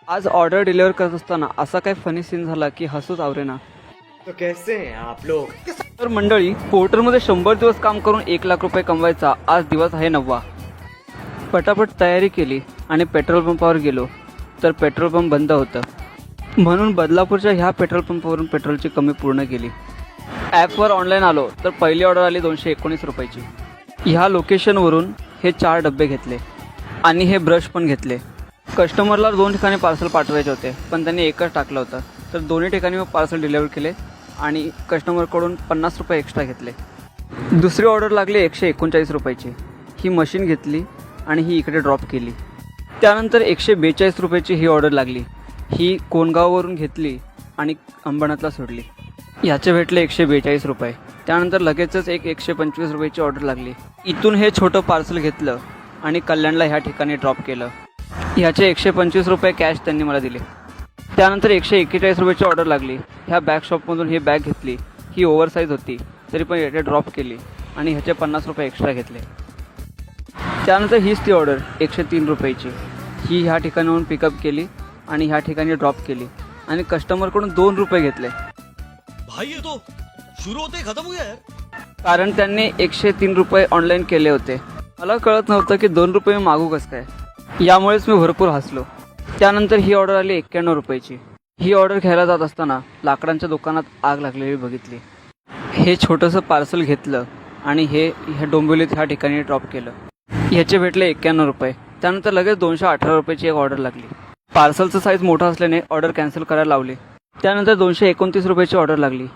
आज order deliver करत असताना असा काही फनी सीन झाला की हसूच आवरेना. तो कैसे हैं आप लोग? तर मंडळी, पोर्टरमध्ये 100 दिवस काम करून 1 लाख रुपये कमवायचा आज दिवस आहे 9वा. पटापट तयारी केली आणि पेट्रोल पंपावर गेलो तर पेट्रोल पंप बंद होतं. म्हणून बदलापूरच्या ह्या पेट्रोल पंपावरून पेट्रोलची कमी पूर्ण केली. ॲपवर ऑनलाईन आलो तर पहिली ऑर्डर आली 219 रुपयाची. ह्या लोकेशनवरून हे 4 डबे घेतले आणि हे ब्रश पण घेतले. कस्टमरला 2 ठिकाणी पार्सल पाठवायचे होते पण त्यांनी एकच टाकलं होतं, तर दोन्ही ठिकाणी मग पार्सल डिलिव्हर केले आणि कस्टमरकडून 50 रुपये एक्स्ट्रा घेतले. दुसरी ऑर्डर लागली 139 रुपयाची. ही मशीन घेतली आणि ही इकडे ड्रॉप केली. त्यानंतर 142 रुपयाची ही ऑर्डर लागली. ही कोणगाववरून घेतली आणि अंबरनाथला सोडली. ह्याचे भेटले 142 रुपये. त्यानंतर लगेचच एक 125 रुपयाची ऑर्डर लागली. इथून हे छोटं पार्सल घेतलं आणि कल्याणला ह्या ठिकाणी ड्रॉप केलं. ह्याचे 125 रुपये कॅश त्यांनी मला दिले. त्यानंतर 141 रुपयाची ऑर्डर लागली. ह्या बॅग शॉपमधून ही बॅग घेतली. ही ओव्हरसाईज होती तरी पण इथे ड्रॉप केली आणि ह्याचे 50 रुपये एक्स्ट्रा घेतले. त्यानंतर हीच ती ऑर्डर 103 रुपयाची. ही ह्या ठिकाणाहून पिकअप केली आणि ह्या ठिकाणी ड्रॉप केली आणि कस्टमरकडून 2 रुपये घेतले. भाई ये तो शुरू होते ही खत्म हुआ यार. कारण त्यांनी 103 रुपये ऑनलाईन केले होते. मला कळत नव्हतं की 2 रुपये मागू कसं काय. यामुळेच मी भरपूर हसलो. त्यानंतर ही ऑर्डर आली 91 रुपयाची. ही ऑर्डर घ्यायला जात असताना लाकडांच्या दुकानात आग लागलेली बघितली. हे छोटंसं पार्सल घेतलं आणि ह्या डोंबिवलीत ह्या ठिकाणी ड्रॉप केलं. ह्याचे भेटले 91 रुपये. त्यानंतर लगेच 218 रुपयाची एक ऑर्डर लागली. पार्सलचं साईज मोठा असल्याने ऑर्डर कॅन्सल करायला लावली. त्यानंतर 229 रुपयाची ऑर्डर लागली.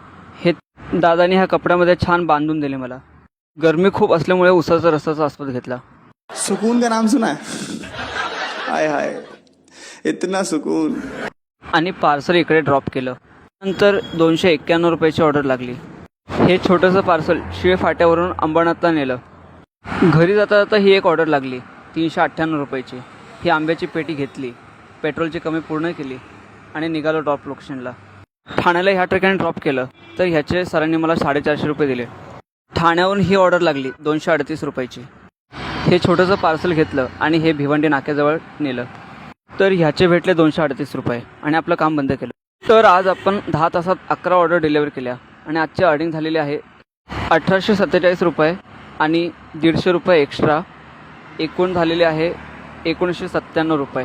हे दादाने ह्या कपड्यामध्ये छान बांधून दिले मला. गरमी खूप असल्यामुळे उसाचा रसाचा आस्वाद घेतला. सुकून का नाम सुना है? हाय हाय, इतना सुकून. आणि पार्सल इकडे ड्रॉप केलं. नंतर 291 रुपयाची ऑर्डर लागली. हे छोटंसं पार्सल शिवे फाट्यावरून अंबरनाथला नेलं. घरी जाता जाता ही एक ऑर्डर लागली 398 रुपयाची. ही आंब्याची पेटी घेतली, पेट्रोलची कमी पूर्ण केली आणि निघालो ड्रॉप लोकेशनला. ठाण्याला ह्या ठिकाणी ड्रॉप केलं तर ह्याचे सरांनी मला 450 रुपये दिले. ठाण्यावरून ही ऑर्डर लागली 238 रुपयाची. हे छोटंसं पार्सल घेतलं आणि हे भिवंडी नाक्याजवळ नेलं तर ह्याचे भेटले 238 रुपये आणि आपलं काम बंद केलं. तर आज आपण 10 तासात 11 ऑर्डर डिलिव्हर केल्या आणि आजची अर्निंग झालेली आहे 1847 रुपये आणि 150 रुपये एक्स्ट्रा. एकूण झालेले आहे 1997 रुपये.